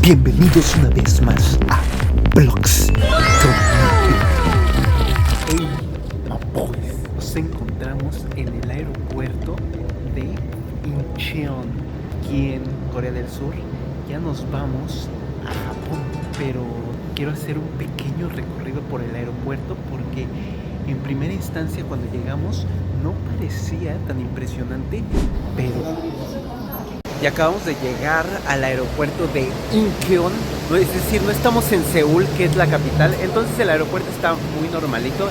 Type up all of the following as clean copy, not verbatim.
Bienvenidos una vez más a Blogs from Hey, Mapoes. Nos encontramos en el aeropuerto de Incheon, aquí en Corea del Sur. Ya nos vamos a Japón, pero quiero hacer un pequeño recorrido por el aeropuerto porque en primera instancia cuando llegamos no parecía tan impresionante, pero y acabamos de llegar al aeropuerto de Incheon, es decir, no estamos en Seúl, que es la capital, entonces el aeropuerto está muy normalito.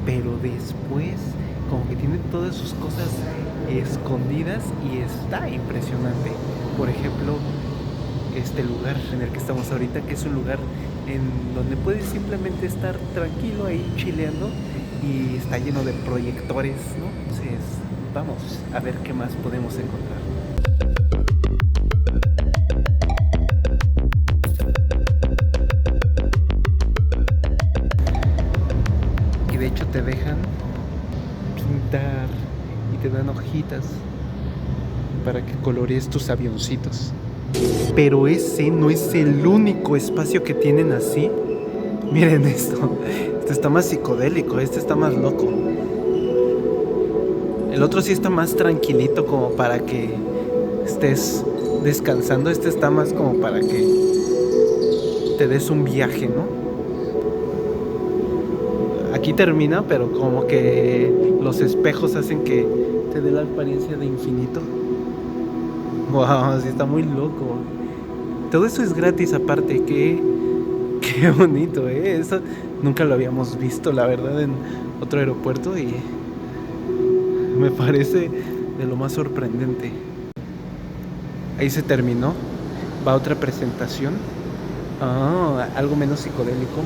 Pero después, como que tiene todas sus cosas escondidas y está impresionante. Por ejemplo, este lugar en el que estamos ahorita, que es un lugar en donde puedes simplemente estar tranquilo ahí chileando y está lleno de proyectores, ¿no? Entonces, vamos a ver qué más podemos encontrar. Y de hecho te dejan pintar y te dan hojitas para que colorees tus avioncitos. Pero ese no es el único espacio que tienen así. Miren esto. Este está más psicodélico, este está más loco. El otro sí está más tranquilito, como para que estés descansando. Este está más como para que te des un viaje, ¿no? Aquí termina, pero como que los espejos hacen que te dé la apariencia de infinito. Wow, sí está muy loco. Todo eso es gratis aparte. Qué bonito, ¿eh? Eso nunca lo habíamos visto, la verdad, en otro aeropuerto y me parece de lo más sorprendente. Ahí se terminó. Va otra presentación. Algo menos psicodélico,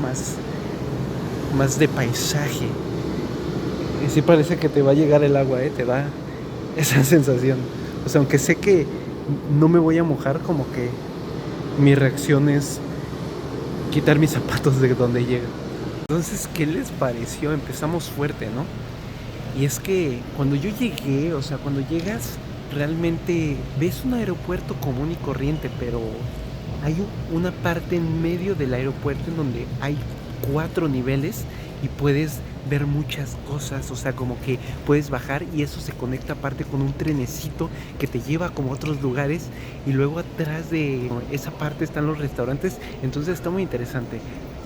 más de paisaje. Y sí parece que te va a llegar el agua, te da esa sensación. O sea, aunque sé que no me voy a mojar, como que mi reacción es quitar mis zapatos de donde llega. Entonces, ¿qué les pareció? Empezamos fuerte, ¿no? Y es que cuando yo llegué, o sea, cuando llegas, realmente ves un aeropuerto común y corriente, pero hay una parte en medio del aeropuerto en donde hay 4 niveles y puedes ver muchas cosas, o sea, como que puedes bajar y eso se conecta aparte con un trenecito que te lleva como a otros lugares y luego atrás de esa parte están los restaurantes, entonces está muy interesante.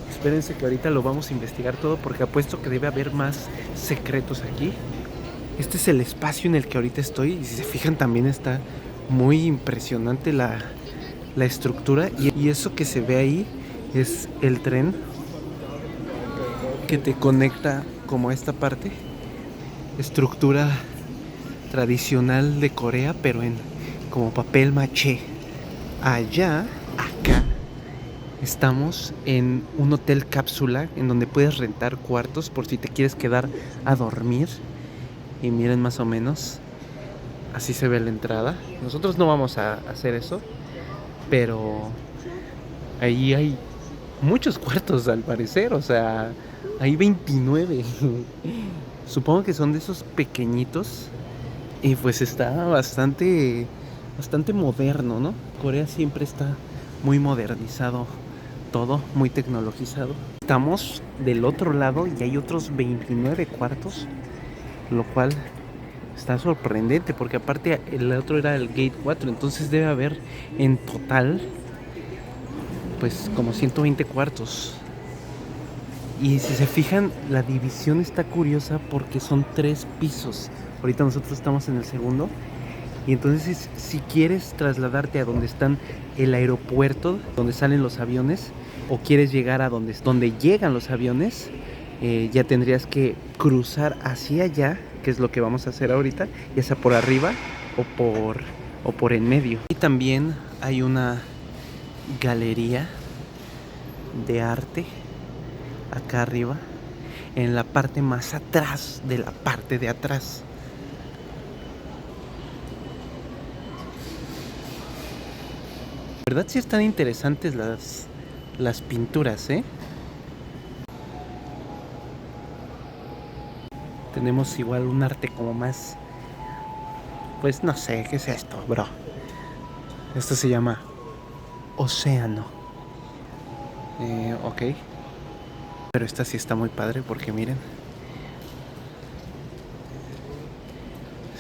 Espérense que ahorita lo vamos a investigar todo porque apuesto que debe haber más secretos aquí. Este es el espacio en el que ahorita estoy y si se fijan también está muy impresionante la estructura y eso que se ve ahí es el tren que te conecta como a esta parte, estructura tradicional de Corea, pero en como papel maché. Acá estamos en un hotel cápsula en donde puedes rentar cuartos por si te quieres quedar a dormir. Y miren más o menos, así se ve la entrada. Nosotros no vamos a hacer eso, pero ahí hay muchos cuartos al parecer, o sea, hay 29. Supongo que son de esos pequeñitos y pues está bastante moderno, ¿no? Corea siempre está muy modernizado, todo muy tecnologizado. Estamos del otro lado y hay otros 29 cuartos, lo cual está sorprendente porque aparte el otro era el Gate 4, entonces debe haber en total pues como 120 cuartos. Y si se fijan, la división está curiosa porque son 3 pisos. Ahorita nosotros estamos en el segundo. Y entonces si quieres trasladarte a donde están el aeropuerto, donde salen los aviones, o quieres llegar a donde llegan los aviones, ya tendrías que cruzar hacia allá, que es lo que vamos a hacer ahorita, ya sea por arriba o por en medio. Y también hay una galería de arte acá arriba, en la parte más atrás de la parte de atrás. La verdad sí están interesantes las pinturas, ¿eh? Tenemos igual un arte como más, pues no sé, ¿qué es esto, bro? Esto se llama Océano. Ok. Pero esta sí está muy padre porque miren.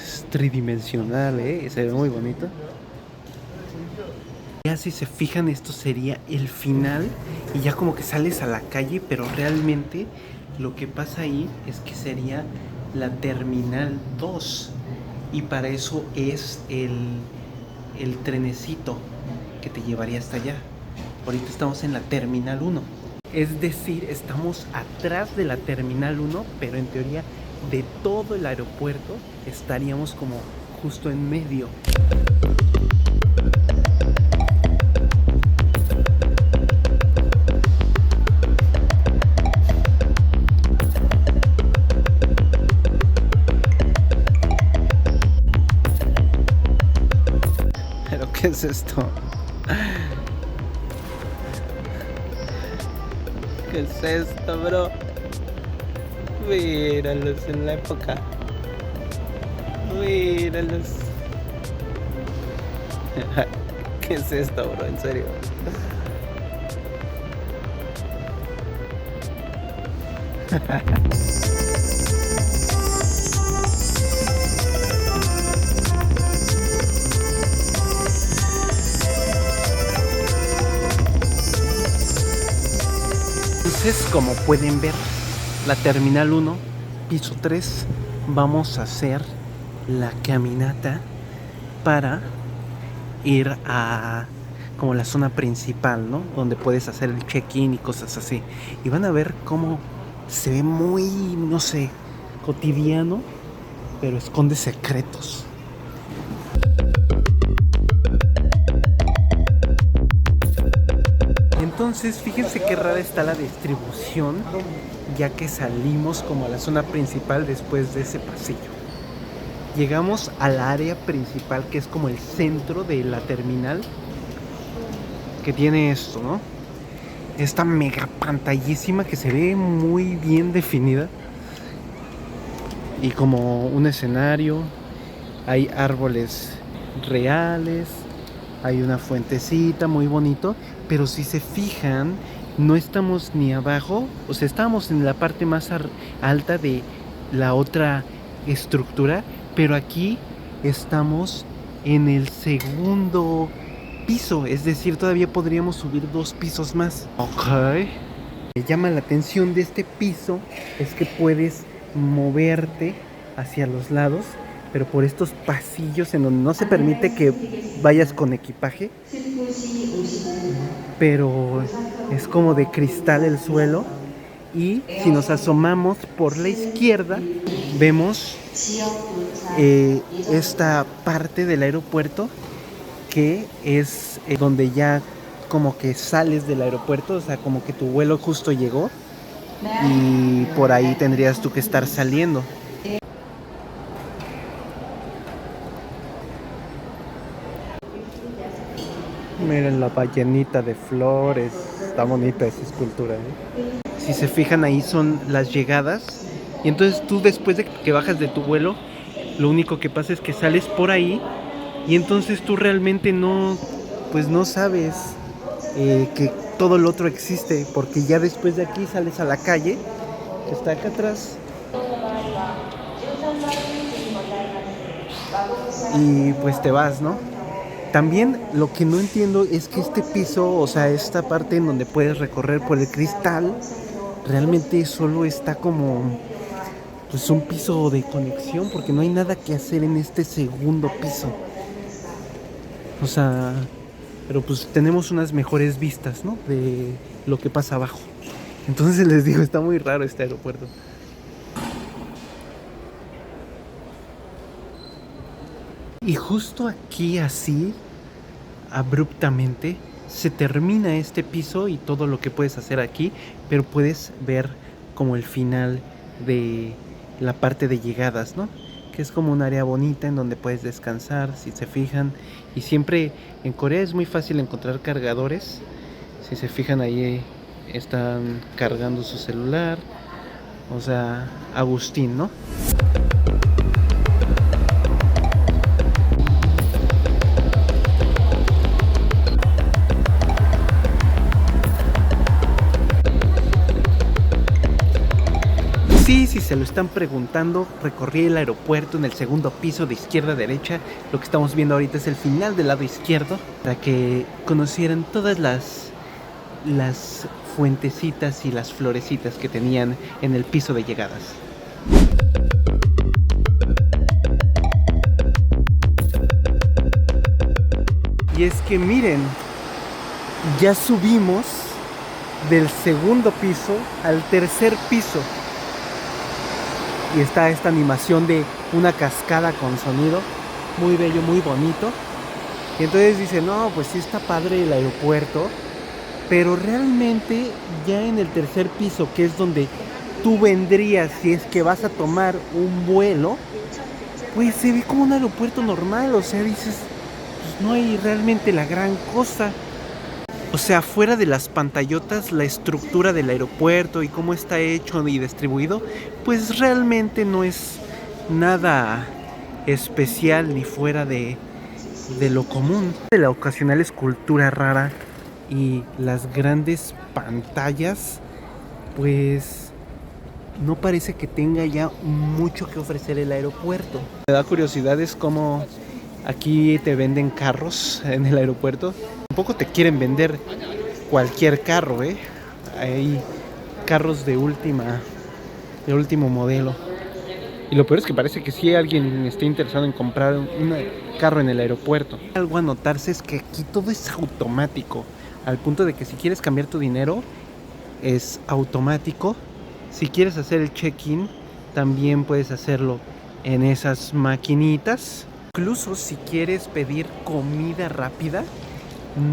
Es tridimensional, se ve muy bonito. Ya si se fijan, esto sería el final y ya como que sales a la calle, pero realmente lo que pasa ahí es que sería la Terminal 2 y para eso es el trenecito que te llevaría hasta allá. Ahorita estamos en la Terminal 1, es decir, estamos atrás de la Terminal 1, pero en teoría de todo el aeropuerto estaríamos como justo en medio. ¿Pero qué es esto? ¿Qué es esto, bro? Míralos en la época. Míralos. ¿Qué es esto, bro? En serio. Entonces, como pueden ver, la Terminal 1, piso 3, vamos a hacer la caminata para ir a como la zona principal, ¿no? Donde puedes hacer el check-in y cosas así. Y van a ver cómo se ve muy, no sé, cotidiano, pero esconde secretos. Entonces, fíjense qué rara está la distribución, ya que salimos como a la zona principal después de ese pasillo. Llegamos al área principal, que es como el centro de la terminal, que tiene esto, ¿no? Esta mega pantallísima que se ve muy bien definida. Y como un escenario, hay árboles reales, hay una fuentecita muy bonito, pero si se fijan, no estamos ni abajo, o sea, estábamos en la parte más alta de la otra estructura, pero aquí estamos en el segundo piso, es decir, todavía podríamos subir 2 pisos más. Ok. Me llama la atención de este piso es que puedes moverte hacia los lados, pero por estos pasillos en donde no se permite que vayas con equipaje, pero es como de cristal el suelo. Y si nos asomamos por la izquierda, vemos esta parte del aeropuerto que es donde ya como que sales del aeropuerto, o sea, como que tu vuelo justo llegó y por ahí tendrías tú que estar saliendo. Miren la ballenita de flores, está bonita esa escultura, ¿eh? Si se fijan, ahí son las llegadas y entonces tú después de que bajas de tu vuelo, lo único que pasa es que sales por ahí y entonces tú realmente no, pues no sabes que todo lo otro existe, porque ya después de aquí sales a la calle que está acá atrás y pues te vas, ¿no? También lo que no entiendo es que este piso, o sea, esta parte en donde puedes recorrer por el cristal, realmente solo está como pues un piso de conexión, porque no hay nada que hacer en este segundo piso. O sea, pero pues tenemos unas mejores vistas, ¿no? De lo que pasa abajo. Entonces les digo, está muy raro este aeropuerto. Y justo aquí así, abruptamente, se termina este piso y todo lo que puedes hacer aquí, pero puedes ver como el final de la parte de llegadas, ¿no? Que es como un área bonita en donde puedes descansar, si se fijan. Y siempre en Corea es muy fácil encontrar cargadores. Si se fijan, ahí están cargando su celular. O sea, Agustín, ¿no? si se lo están preguntando, recorrí el aeropuerto en el segundo piso de izquierda a derecha. Lo que estamos viendo ahorita es el final del lado izquierdo, para que conocieran todas las fuentecitas y las florecitas que tenían en el piso de llegadas. Y es que miren, ya subimos del segundo piso al tercer piso. Y está esta animación de una cascada con sonido, muy bello, muy bonito. Y entonces dice, no, pues sí está padre el aeropuerto, pero realmente ya en el tercer piso, que es donde tú vendrías si es que vas a tomar un vuelo, pues se ve como un aeropuerto normal. O sea, dices, pues no hay realmente la gran cosa. O sea, fuera de las pantallotas, la estructura del aeropuerto y cómo está hecho y distribuido, pues realmente no es nada especial ni fuera de lo común. De la ocasional escultura rara y las grandes pantallas, pues no parece que tenga ya mucho que ofrecer el aeropuerto. Me da curiosidad es cómo aquí te venden carros en el aeropuerto. Tampoco te quieren vender cualquier carro, ¿eh? Hay carros de último modelo. Y lo peor es que parece que sí alguien está interesado en comprar un carro en el aeropuerto. Algo a notarse es que aquí todo es automático, al punto de que si quieres cambiar tu dinero, es automático. Si quieres hacer el check-in, también puedes hacerlo en esas maquinitas. Incluso si quieres pedir comida rápida,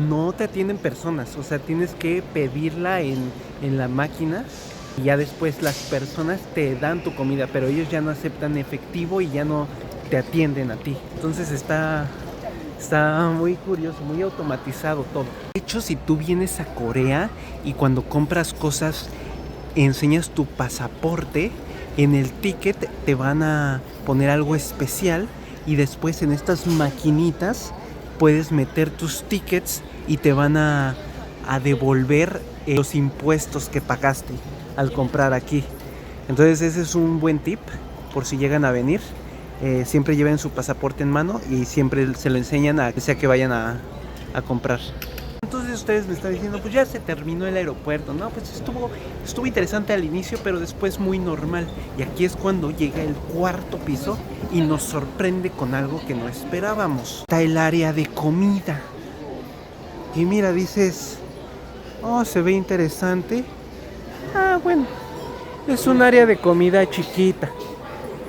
no te atienden personas, o sea, tienes que pedirla en la máquina y ya después las personas te dan tu comida, pero ellos ya no aceptan efectivo y ya no te atienden a ti. Entonces está muy curioso, muy automatizado todo. De hecho, si tú vienes a Corea y cuando compras cosas enseñas tu pasaporte, en el ticket te van a poner algo especial y después en estas maquinitas puedes meter tus tickets y te van a devolver los impuestos que pagaste al comprar aquí. Entonces ese es un buen tip por si llegan a venir. Siempre lleven su pasaporte en mano y siempre se lo enseñan a que sea que vayan a comprar. Entonces ustedes me están diciendo, pues ya se terminó el aeropuerto, ¿no? Pues estuvo interesante al inicio, pero después muy normal. Y aquí es cuando llega el cuarto piso y nos sorprende con algo que no esperábamos. Está el área de comida. Y mira, dices, oh, se ve interesante. Ah, bueno, es un área de comida chiquita,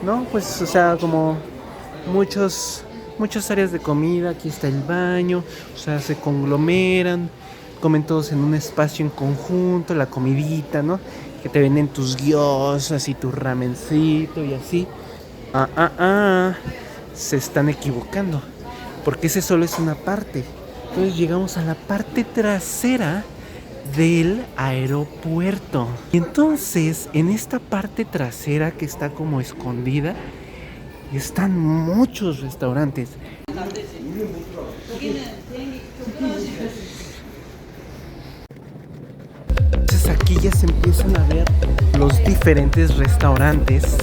¿no? Pues, o sea, como muchas áreas de comida. Aquí está el baño, o sea, se conglomeran, comen todos en un espacio en conjunto, la comidita, ¿no? Que te venden tus gyozas y tu ramencito y así. Se están equivocando, porque ese solo es una parte. Entonces llegamos a la parte trasera del aeropuerto. Y entonces, en esta parte trasera que está como escondida, están muchos restaurantes. Entonces aquí ya se empiezan a ver los diferentes restaurantes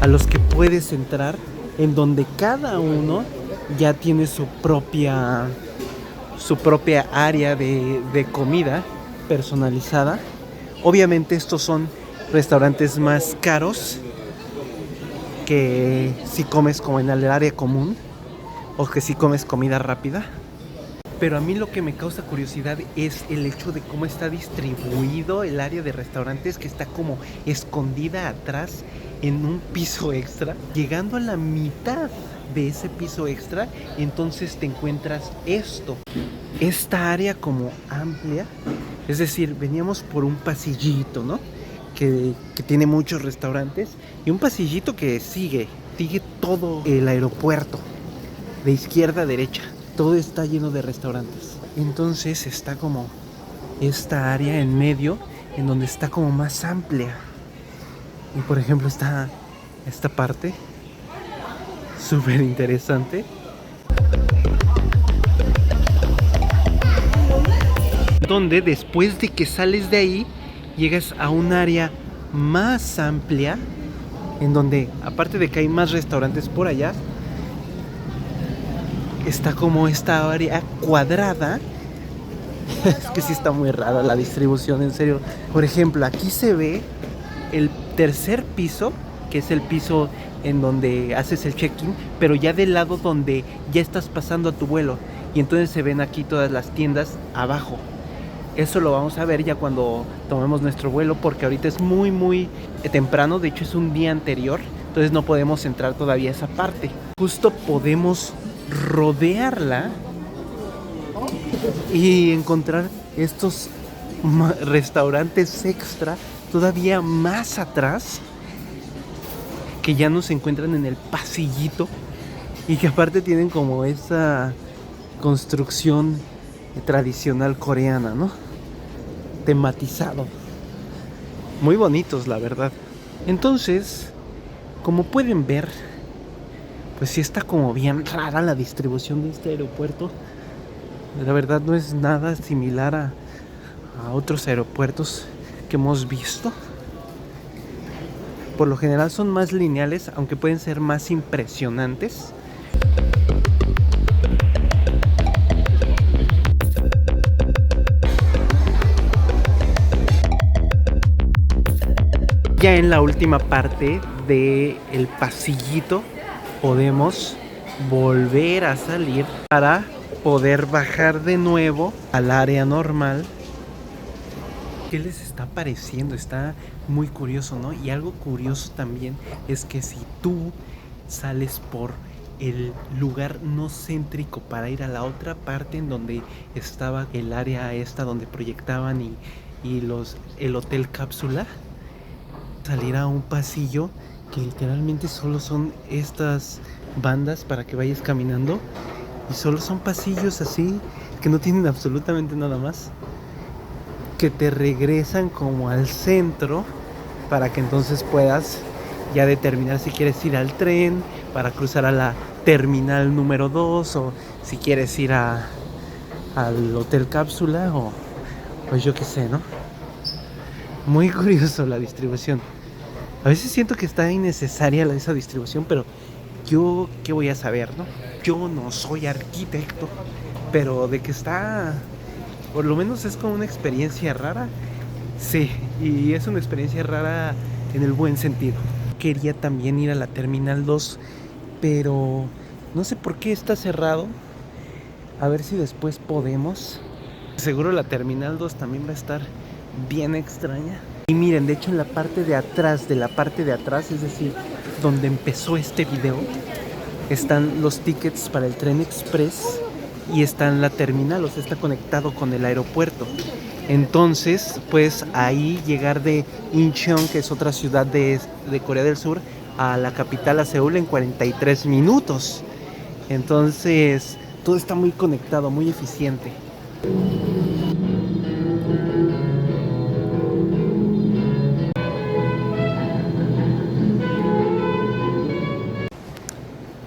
a los que puedes entrar, en donde cada uno ya tiene su propia área de comida personalizada. Obviamente estos son restaurantes más caros que si comes como en el área común o que si comes comida rápida. Pero a mí lo que me causa curiosidad es el hecho de cómo está distribuido el área de restaurantes, que está como escondida atrás en un piso extra. Llegando a la mitad de ese piso extra, entonces te encuentras esta área como amplia. Es decir, veníamos por un pasillito, ¿no? Que tiene muchos restaurantes y un pasillito que sigue todo el aeropuerto de izquierda a derecha. Todo está lleno de restaurantes. Entonces está como esta área en medio, en donde está como más amplia. Y por ejemplo está esta parte súper interesante, donde después de que sales de ahí llegas a un área más amplia, en donde aparte de que hay más restaurantes por allá, está como esta área cuadrada. Es que sí está muy rara la distribución, en serio. Por ejemplo, aquí se ve el tercer piso, que es el piso en donde haces el check-in, pero ya del lado donde ya estás pasando a tu vuelo. Y entonces se ven aquí todas las tiendas abajo. Eso lo vamos a ver ya cuando tomemos nuestro vuelo, porque ahorita es muy temprano. De hecho es un día anterior, entonces no podemos entrar todavía a esa parte. Justo podemos rodearla y encontrar estos restaurantes extra todavía más atrás, que ya nos encuentran en el pasillito y que aparte tienen como esa construcción tradicional coreana, ¿no? Tematizado. Muy bonitos, la verdad. Entonces, como pueden ver, pues sí está como bien rara la distribución de este aeropuerto. La verdad no es nada similar a otros aeropuertos que hemos visto. Por lo general son más lineales, aunque pueden ser más impresionantes. Ya en la última parte del pasillito podemos volver a salir para poder bajar de nuevo al área normal. ¿Qué les está pareciendo? Está muy curioso, ¿no? Y algo curioso también es que si tú sales por el lugar no céntrico para ir a la otra parte en donde estaba el área esta donde proyectaban y el hotel cápsula, salir a un pasillo que literalmente solo son estas bandas para que vayas caminando, y solo son pasillos así que no tienen absolutamente nada más, que te regresan como al centro para que entonces puedas ya determinar si quieres ir al tren para cruzar a la terminal número 2, o si quieres ir al hotel cápsula, o pues yo qué sé, ¿no? Muy curioso la distribución. A veces siento que está innecesaria esa distribución, pero yo qué voy a saber, ¿no? Yo no soy arquitecto, pero de que está, por lo menos es como una experiencia rara. Sí, y es una experiencia rara en el buen sentido. Quería también ir a la Terminal 2, pero no sé por qué está cerrado. A ver si después podemos. Seguro la Terminal 2 también va a estar bien extraña. Y miren, de hecho en la parte de atrás, es decir, donde empezó este video, están los tickets para el tren express y está en la terminal, o sea, está conectado con el aeropuerto. Entonces, pues ahí llegar de Incheon, que es otra ciudad de Corea del Sur, a la capital, a Seúl, en 43 minutos. Entonces, todo está muy conectado, muy eficiente.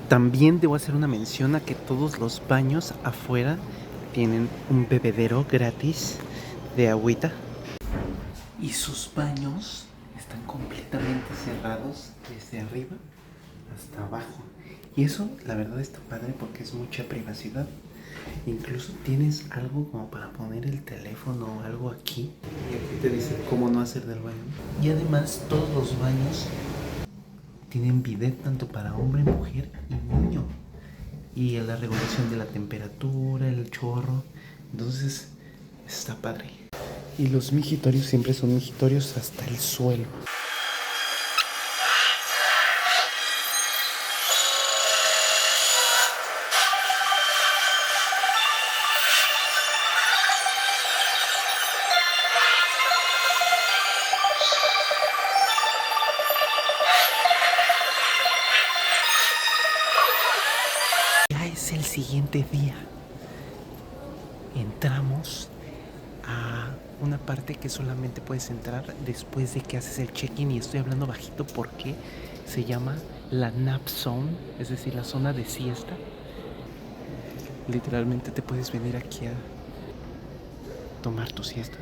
También debo hacer una mención a que todos los baños afuera tienen un bebedero gratis de agüita. Y sus baños están completamente cerrados desde arriba hasta abajo. Y eso, la verdad, está padre porque es mucha privacidad. Incluso tienes algo como para poner el teléfono o algo aquí. Y aquí te dice cómo no hacer del baño. Y además, todos los baños tienen bidet tanto para hombre, mujer y niño. Y la regulación de la temperatura, el chorro. Entonces, está padre. Y los mijitorios siempre son mijitorios hasta el suelo. Ya es el siguiente día. Entramos a una parte que solamente puedes entrar después de que haces el check-in, y estoy hablando bajito porque se llama la nap zone, es decir, la zona de siesta. Literalmente te puedes venir aquí a tomar tu siesta.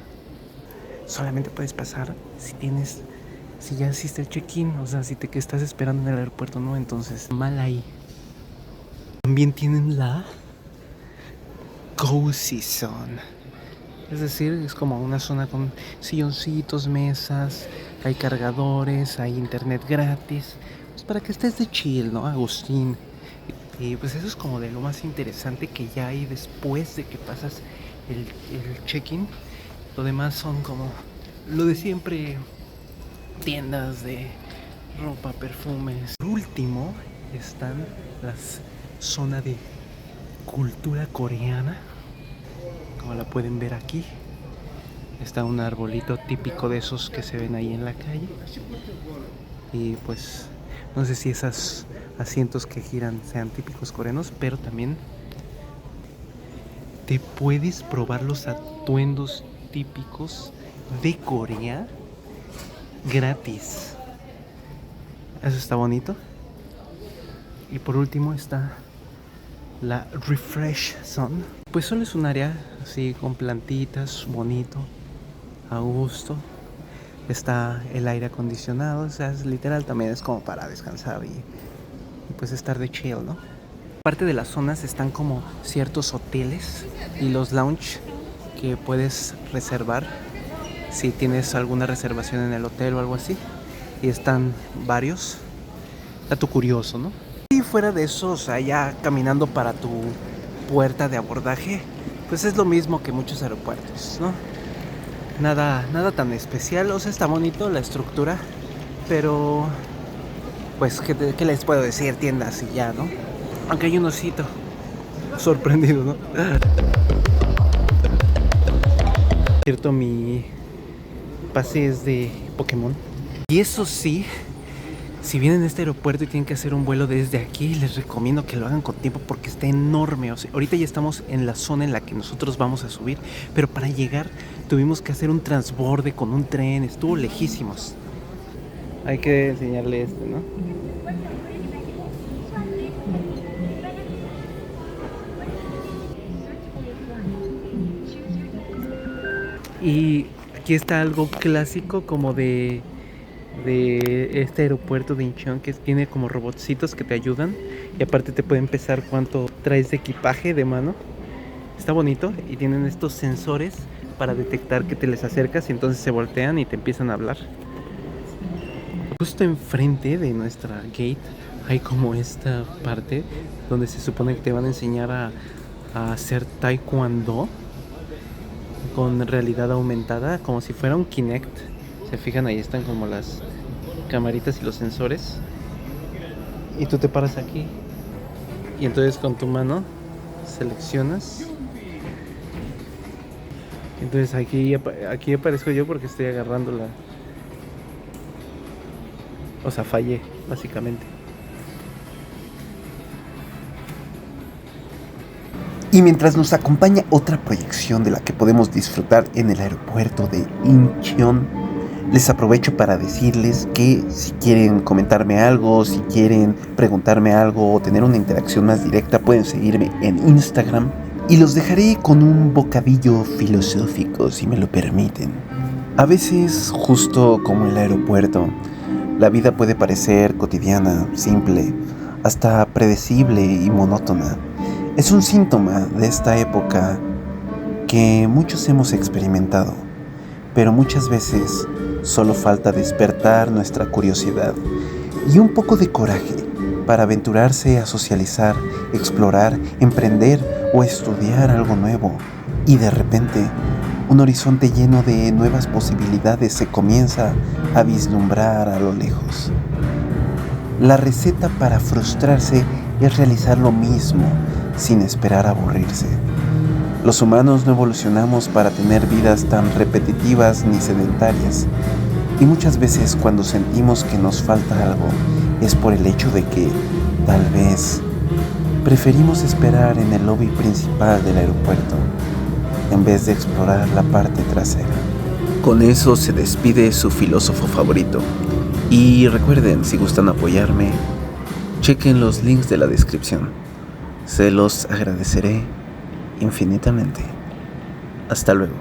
Solamente puedes pasar si tienes si ya hiciste el check-in, o sea, si te que estás esperando en el aeropuerto, ¿no? Entonces, mal ahí. También tienen la Cozy Zone. Es decir, es como una zona con silloncitos, mesas, hay cargadores, hay internet gratis. Pues para que estés de chill, ¿no, Agustín? Y pues eso es como de lo más interesante que ya hay después de que pasas el check-in. Lo demás son como lo de siempre, tiendas de ropa, perfumes. Por último están las zona de cultura coreana, como la pueden ver aquí. Está un arbolito típico de esos que se ven ahí en la calle. Y pues no sé si esos asientos que giran sean típicos coreanos, pero también te puedes probar los atuendos típicos de Corea gratis. Eso está bonito. Y por último está la Refresh Zone. Pues solo es un área así con plantitas, bonito, a gusto. Está el aire acondicionado, o sea, es literal, también es como para descansar y pues estar de chill, ¿no? Parte de las zonas están como ciertos hoteles y los lounge que puedes reservar si tienes alguna reservación en el hotel o algo así. Y están varios. Dato curioso, ¿no? Y fuera de eso, o sea, ya caminando para tu puerta de abordaje, pues es lo mismo que muchos aeropuertos, ¿no? Nada tan especial, o sea, está bonito la estructura, pero pues, ¿qué les puedo decir? Tiendas y ya, ¿no? Aunque hay un osito sorprendido, ¿no? Cierto, mi pase es de Pokémon. Y eso sí, si vienen a este aeropuerto y tienen que hacer un vuelo desde aquí, les recomiendo que lo hagan con tiempo porque está enorme. O sea, ahorita ya estamos en la zona en la que nosotros vamos a subir, pero para llegar tuvimos que hacer un transborde con un tren, estuvo lejísimos. Hay que enseñarle este, ¿no? Y aquí está algo clásico como de este aeropuerto de Incheon, que tiene como robotcitos que te ayudan y aparte te pueden pesar cuánto traes de equipaje de mano. Está bonito y tienen estos sensores para detectar que te les acercas y entonces se voltean y te empiezan a hablar. Justo enfrente de nuestra gate hay como esta parte donde se supone que te van a enseñar a hacer taekwondo con realidad aumentada, como si fuera un Kinect. Se fijan, ahí están como las camaritas y los sensores. Y tú te paras aquí. Y entonces con tu mano seleccionas. Entonces aquí aparezco yo porque estoy agarrando la... O sea, fallé, básicamente. Y mientras nos acompaña otra proyección de la que podemos disfrutar en el aeropuerto de Incheon, les aprovecho para decirles que si quieren comentarme algo, si quieren preguntarme algo o tener una interacción más directa, pueden seguirme en Instagram. Y los dejaré con un bocadillo filosófico, si me lo permiten. A veces, justo como el aeropuerto, la vida puede parecer cotidiana, simple, hasta predecible y monótona. Es un síntoma de esta época que muchos hemos experimentado, pero muchas veces solo falta despertar nuestra curiosidad y un poco de coraje para aventurarse a socializar, explorar, emprender o estudiar algo nuevo. Y de repente, un horizonte lleno de nuevas posibilidades se comienza a vislumbrar a lo lejos. La receta para frustrarse es realizar lo mismo sin esperar a aburrirse. Los humanos no evolucionamos para tener vidas tan repetitivas ni sedentarias, y muchas veces cuando sentimos que nos falta algo es por el hecho de que, tal vez, preferimos esperar en el lobby principal del aeropuerto en vez de explorar la parte trasera. Con eso se despide su filósofo favorito. Y recuerden, si gustan apoyarme, chequen los links de la descripción. Se los agradeceré infinitamente. Hasta luego.